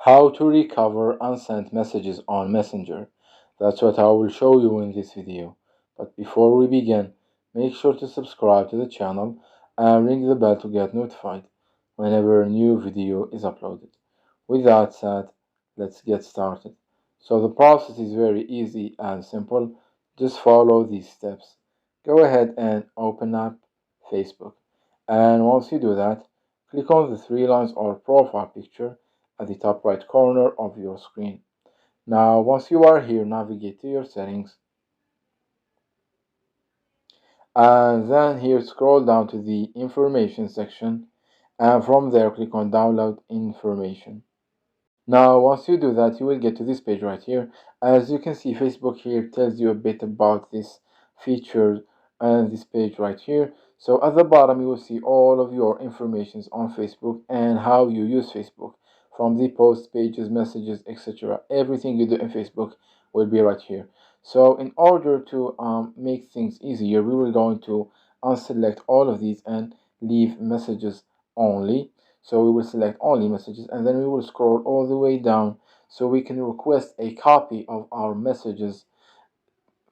How to recover unsent messages on Messenger. That's what I will show you in this video. But before we begin, make sure to subscribe to the channel and ring the bell to get notified whenever a new video is uploaded. With that said, let's get started. So the process is very easy and simple. Just follow these steps. Go ahead and open up Facebook. And once you do that, click on the three lines or profile picture at the top right corner of your screen. Now, once you are here, navigate to your settings, and then here scroll down to the information section, and from there click on download information. Now, once you do that, you will get to this page right here. As you can see, Facebook here tells you a bit about this feature and this page right here. So at the bottom, you will see all of your informations on Facebook and how you use Facebook, from the post pages, messages, etc. Everything you do in Facebook will be right here. So in order to make things easier, we will going to unselect all of these and leave messages only. So we will select only messages, and then we will scroll all the way down so we can request a copy of our messages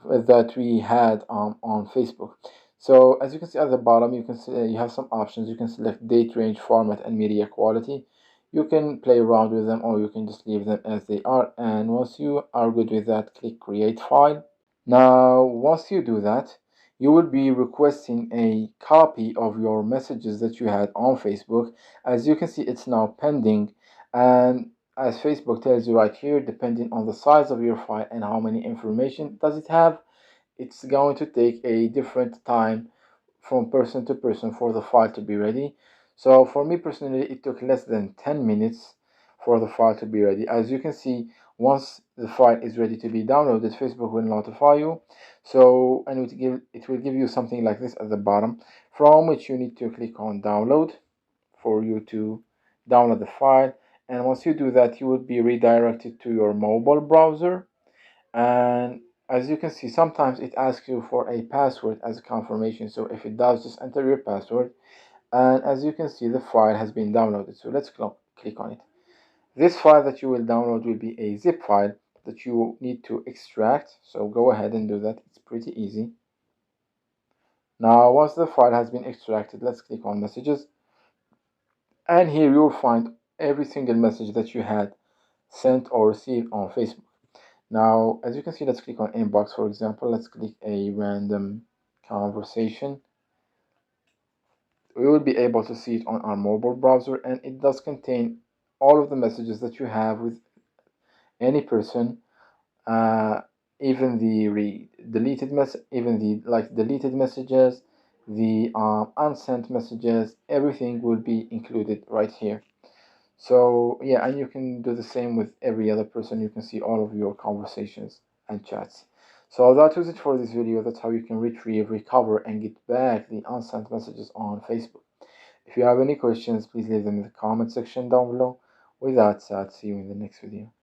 that we had on Facebook. So as you can see at the bottom, you have some options. You can select date, range, format, and media quality. You can play around with them, or you can just leave them as they are. And once you are good with that, click create file. Now, once you do that, you will be requesting a copy of your messages that you had on Facebook. As you can see, it's now pending, and as Facebook tells you right here, depending on the size of your file and how many information does it have, it's going to take a different time from person to person for the file to be ready. So for me personally, it took less than 10 minutes for the file to be ready. As you can see, once the file is ready to be downloaded, Facebook will notify you. So, and it will give you something like this at the bottom, from which you need to click on download for you to download the file. And once you do that, you will be redirected to your mobile browser. And as you can see, sometimes it asks you for a password as a confirmation. So if it does, just enter your password. And as you can see, the file has been downloaded. So let's click on it. This file that you will download will be a zip file that you need to extract. So go ahead and do that. It's pretty easy. Now, once the file has been extracted, let's click on messages. And here you will find every single message that you had sent or received on Facebook. Now, as you can see, let's click on inbox, for example. Let's click a random conversation. We will be able to see it on our mobile browser, and it does contain all of the messages that you have with any person, even the deleted deleted messages, the unsent messages. Everything will be included right here. So yeah, and you can do the same with every other person. You can see all of your conversations and chats. So that was it for this video. That's how you can retrieve, recover, and get back the unsent messages on Facebook. If you have any questions, please leave them in the comment section down below. With that said, see you in the next video.